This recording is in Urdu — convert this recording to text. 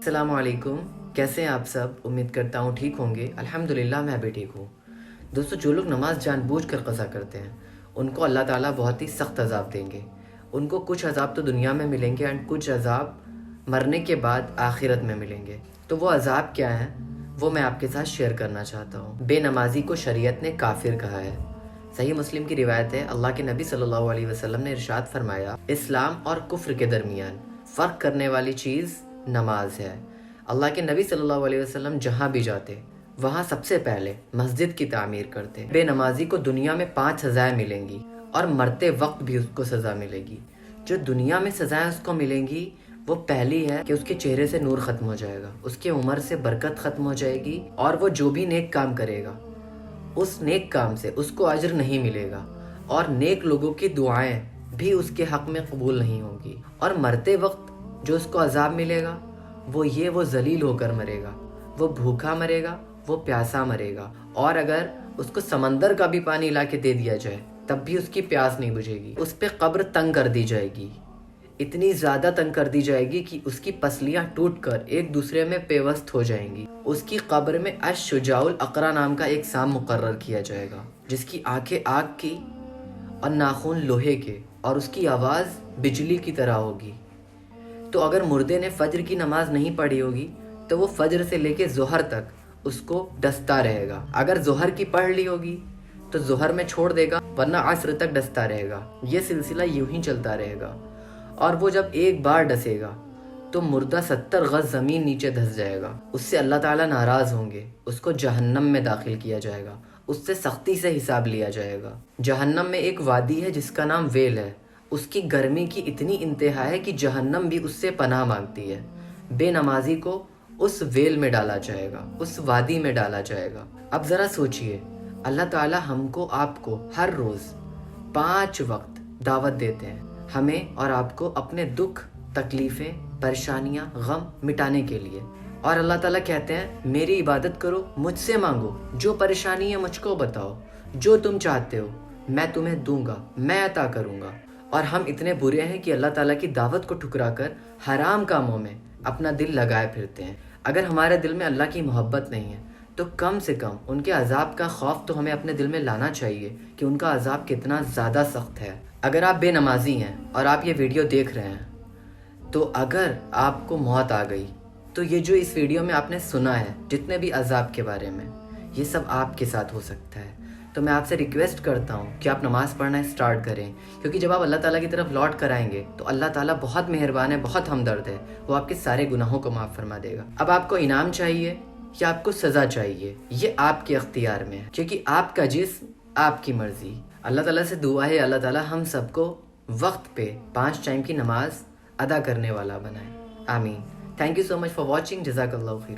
السلام علیکم، کیسے ہیں آپ سب؟ امید کرتا ہوں ٹھیک ہوں گے۔ الحمدللہ میں بھی ٹھیک ہوں۔ دوستو، جو لوگ نماز جان بوجھ کر قضا کرتے ہیں ان کو اللہ تعالیٰ بہت ہی سخت عذاب دیں گے۔ ان کو کچھ عذاب تو دنیا میں ملیں گے اینڈ کچھ عذاب مرنے کے بعد آخرت میں ملیں گے۔ تو وہ عذاب کیا ہیں وہ میں آپ کے ساتھ شیئر کرنا چاہتا ہوں۔ بے نمازی کو شریعت نے کافر کہا ہے۔ صحیح مسلم کی روایت ہے، اللہ کے نبی صلی اللہ علیہ وسلم نے ارشاد فرمایا، اسلام اور کفر کے درمیان فرق کرنے والی چیز نماز ہے۔ اللہ کے نبی صلی اللہ علیہ وسلم جہاں بھی جاتے وہاں سب سے پہلے مسجد کی تعمیر کرتے۔ بے نمازی کو دنیا میں 5 سزائیں ملیں گی اور مرتے وقت بھی اس کو سزا ملے گی۔ جو دنیا میں سزائیں اس کو ملیں گی وہ پہلی ہے کہ اس کے چہرے سے نور ختم ہو جائے گا، اس کے عمر سے برکت ختم ہو جائے گی، اور وہ جو بھی نیک کام کرے گا اس نیک کام سے اس کو اجر نہیں ملے گا، اور نیک لوگوں کی دعائیں بھی اس کے حق میں قبول نہیں ہوں گی۔ اور مرتے وقت جو اس کو عذاب ملے گا وہ ذلیل ہو کر مرے گا، وہ بھوکا مرے گا، وہ پیاسا مرے گا، اور اگر اس کو سمندر کا بھی پانی لا کے دے دیا جائے تب بھی اس کی پیاس نہیں بجھے گی۔ اس پہ قبر تنگ کر دی جائے گی، اتنی زیادہ تنگ کر دی جائے گی کہ اس کی پسلیاں ٹوٹ کر ایک دوسرے میں پیوست ہو جائیں گی۔ اس کی قبر میں الشجاع الاقرع نام کا ایک سام مقرر کیا جائے گا جس کی آنکھیں آگ کی اور ناخن لوہے کے، اور اس کی آواز بجلی کی طرح ہوگی۔ تو اگر مردے نے فجر کی نماز نہیں پڑھی ہوگی تو وہ فجر سے لے کے ظہر تک اس کو ڈستا رہے گا۔ اگر ظہر کی پڑھ لی ہوگی تو ظہر میں چھوڑ دے گا، ورنہ عصر تک ڈستا رہے گا۔ یہ سلسلہ یوں ہی چلتا رہے گا، اور وہ جب ایک بار ڈسے گا تو مردہ 70 گز زمین نیچے دھس جائے گا۔ اس سے اللہ تعالیٰ ناراض ہوں گے، اس کو جہنم میں داخل کیا جائے گا، اس سے سختی سے حساب لیا جائے گا۔ جہنم میں ایک وادی ہے جس کا نام ویل ہے، اس کی گرمی کی اتنی انتہا ہے کہ جہنم بھی اس سے پناہ مانگتی ہے۔ بے نمازی کو اس ویل میں ڈالا جائے گا، اس وادی میں ڈالا جائے گا۔ اب ذرا سوچئے، اللہ تعالیٰ ہم کو آپ کو ہر روز 5 وقت دعوت دیتے ہیں، ہمیں اور آپ کو اپنے دکھ، تکلیفیں، پریشانیاں، غم مٹانے کے لیے، اور اللہ تعالیٰ کہتے ہیں میری عبادت کرو، مجھ سے مانگو، جو پریشانی ہے مجھ کو بتاؤ، جو تم چاہتے ہو میں تمہیں دوں گا، میں عطا کروں گا۔ اور ہم اتنے برے ہیں کہ اللہ تعالیٰ کی دعوت کو ٹھکرا کر حرام کاموں میں اپنا دل لگائے پھرتے ہیں۔ اگر ہمارے دل میں اللہ کی محبت نہیں ہے تو کم سے کم ان کے عذاب کا خوف تو ہمیں اپنے دل میں لانا چاہیے کہ ان کا عذاب کتنا زیادہ سخت ہے۔ اگر آپ بے نمازی ہیں اور آپ یہ ویڈیو دیکھ رہے ہیں تو اگر آپ کو موت آ گئی تو یہ جو اس ویڈیو میں آپ نے سنا ہے جتنے بھی عذاب کے بارے میں، یہ سب آپ کے ساتھ ہو سکتا ہے۔ تو میں آپ سے ریکویسٹ کرتا ہوں کہ آپ نماز پڑھنا اسٹارٹ کریں، کیونکہ جب آپ اللہ تعالیٰ کی طرف لوٹ کر آئیں گے تو اللہ تعالیٰ بہت مہربان ہے، بہت ہمدرد ہے، وہ آپ کے سارے گناہوں کو معاف فرما دے گا۔ اب آپ کو انعام چاہیے یا آپ کو سزا چاہیے، یہ آپ کے اختیار میں ہے، کیونکہ آپ کا جسم آپ کی مرضی۔ اللہ تعالیٰ سے دعا ہے اللہ تعالیٰ ہم سب کو وقت پہ 5 ٹائم کی نماز ادا کرنے والا بنائے، آمین۔ Thank you so much for watching, جزاک اللہ خیر۔